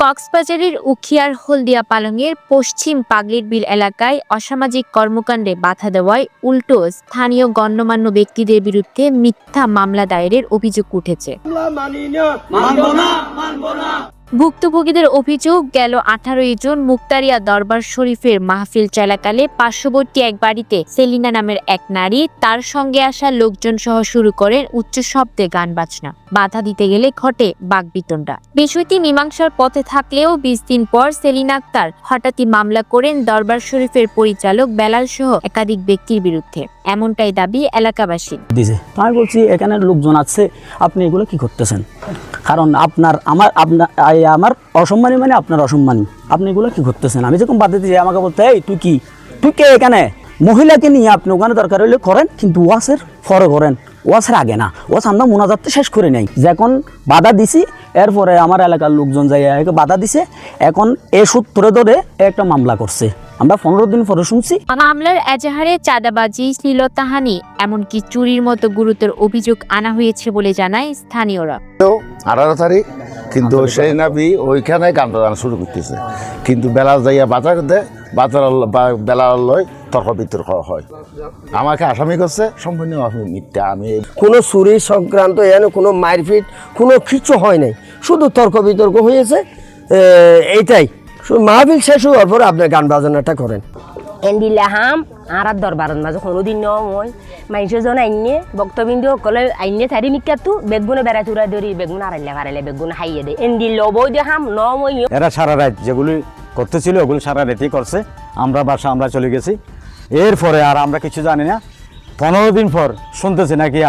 কক্সবাজারের উখিয়ার হলদিয়া পালংয়ের পশ্চিম পাগলির বিল এলাকায় অসামাজিক কর্মকাণ্ডে বাধা দেওয়ায় উল্টো স্থানীয় গণ্যমান্য ব্যক্তিদের বিরুদ্ধে মিথ্যা মামলা দায়েরের অভিযোগ উঠেছে। ভুক্তভোগীদের অভিযোগ, গেল 18 জুন মুক্তারিয়া দরবার শরীফের মাহফিল চলাকালে পার্শ্ববর্তী এক বাড়িতে সেলিনা নামের এক নারী তার সঙ্গে আসা লোকজন সহ শুরু করেন উচ্চ শব্দে গান বাজনা। বাধা দিতে গেলে ঘটে বাকবিতণ্ডা। বিষয়টি মীমাংসার পথে থাকলেও 20 দিন পর সেলিনা আক্তার হঠাৎই মামলা করেন দরবার শরীফের পরিচালক বেলাল সহ একাধিক ব্যক্তির বিরুদ্ধে। এমনটাই দাবি এলাকাবাসী। আমি বলছি এখানে লোকজন আছে, আপনি এগুলো কি করতেছেন? কারণ আমার অসম্মানী মানে আপনার অসম্মানী, আপনি এগুলো কি করতেছেন? আমি যখন বাদ দিতে আমাকে বলতে এই তুই কে এখানে? মহিলাকে নিয়ে আপনি ওখানে দরকার হলে করেন, কিন্তু ওয়াসের পরে করেন, ওয়াসের আগে না। ওয়াস আমরা মোনাজাতটা শেষ করে নেই। যখন বাধা দিছি এরপরে আমার এলাকার লোকজন যাই বাধা দিছে, এখন এ সূত্রে ধরে একটা মামলা করছে। আমরা 15 দিন পরে শুনছি মামলার এজাহারে চাঁদাবাজি, শ্লীলতাহানি এমনকি চুরির মতো গুরুতর অভিযোগ আনা হয়েছে বলে জানায় স্থানীয়রা। 18 তারিখ কিন্তু সেই নাবি ওইখানে গানটা শুরু করতেছে, কিন্তু বেলাল যাইয়া বাজার দেয়, বেলাল লয় তর্ক বিতর্ক হয়। আমাকে আসামি করছে সম্পূর্ণ মিথ্যা। আমি কোনো চুরি সংক্রান্ত কোনো মারপিট কোনো কিছু হয় নাই, শুধু তর্ক বিতর্ক হয়েছে। এইটাই মাহফিল শেষ হওয়ার পর আপনি গান বাজনাটা করেন। এন্দিলাহাম আর দরবারন মাঝে কোনোদিন নয় মানুষজন আইনে বক্তবিন্দু সকলে আইনে থারি মিকাতু বেগুনে বেড়া চূড়া ধরি বেগুন আড়াইলে বেগুন হাইয়ে দেয় এন্দি লবই দেখাম নয়। এরা সারা রাত যেগুলি করতেছিল ওগুলো সারা রাতই করছে। আমরা চলে গেছি। এরপরে আর আমরা কিছু জানি না। 15 দিন পর শুনতেছি নাকি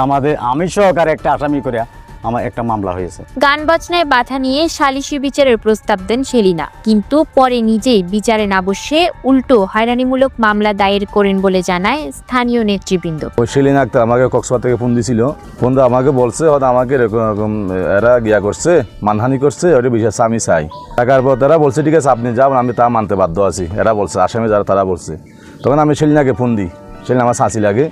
আমি সহকারে একটা আসামি করে আমার একটা মামলা হয়েছে। গান বাজনায় বাধা নিয়ে সালিশি বিচারের প্রস্তাব দেন সেলিনা, কিন্তু পরে নিজেই বিচারে না বসে উল্টো হয়রানিমূলক মামলা দায়ের করেন বলে জানায় স্থানীয় নেতৃবৃন্দ। ওই সেলিনা আক্তার আমাকে কক্সবাজার থেকে ফোন দিছিল। ফোন দিয়ে আমাকে বলছে আমাকে এরকম এরা গিয়া করছে, মানহানি করছে, ওটা বিষয় আমি চাই। টাকার পর তারা বলছে ঠিক আছে আপনি যাবেন, আমি তা মানতে বাধ্য আছি। এরা বলছে আসামি যারা তারা বলছে। তখন আমি সেলিনাকে ফোন দিই। সেলিনা আমার শাঁসি লাগে।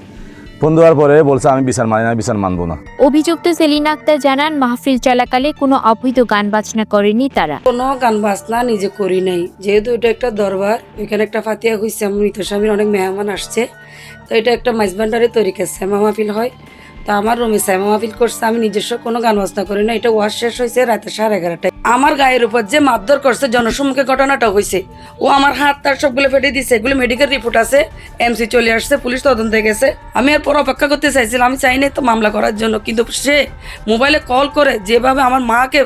ফোন দেওয়ার পরে বলছে আমি বিচার মানি না, বিচার মানবো না। অভিযুক্ত সেলিনা আক্তার জানান মাহফিল চলাকালে কোনো অবৈধ গান বাজনা করেনি তারা। কোনো গান বাজনা নিজে করি নাই, যেহেতু এটা একটা দরবার, এখানে একটা ফাতিয়া হয়েছে, মৃত স্বামীর অনেক মেহমান আসছে, তো এটা একটা মাইজবান্ডারের তরিকা শ্যামা মাহফিল হয়। তো আমার রুমে শ্যামা মাহফিল করছে, আমি নিজস্ব কোনো গান বাজনা করি না। এটা ওয়াজ শেষ হয়েছে রাতে 11:30টায়। আমার গায়ের উপর যে মারধর করছে, জনসম্মুখে ঘটনাটা হয়েছে, ও আমার হাত তার সবগুলো ফেটে দিছে। এগুলো মেডিকেল রিপোর্ট আছে, এমসি চলে আসছে, পুলিশ তদন্তে গেছে। আমি এরপর অপেক্ষা করতে চাইছিলাম, আমি চাই নাই তো মামলা করার জন্য, কিন্তু সে মোবাইলে কল করে যেভাবে আমার মাকে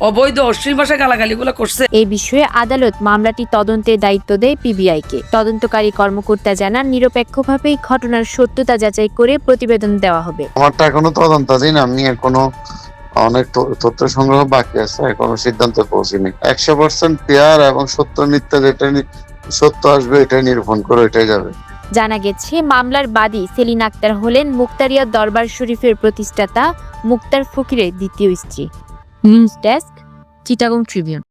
অবৈধ অশ্লীল ভাষায় গালাগালিগুলো করছে। এই বিষয়ে আদালত মামলাটি তদন্তের দায়িত্ব দেয় পিবিআইকে। তদন্তকারী কর্মকর্তা জানান নিরপেক্ষভাবেই ঘটনার সত্যতা যাচাই করে প্রতিবেদন দেওয়া হবে। আমারটা এখনো তদন্তাধীন, আমি এখনো অনেক তথ্য সংগ্রহ বাকি আছে, এখনো সিদ্ধান্তে পৌঁছিনি। 100% পেয়ার এবং সত্য মিথ্যা যেটা সত্য আসবে এটাই নিরূপণ করে এটাই যাবে। জানা গেছে মামলার বাদী সেলিনা আক্তার হলেন মুক্তারিয়া দরবার শরীফের প্রতিষ্ঠাতা মুক্তার ফকিরের দ্বিতীয় স্ত্রী। News desk, Chittagong Tribune.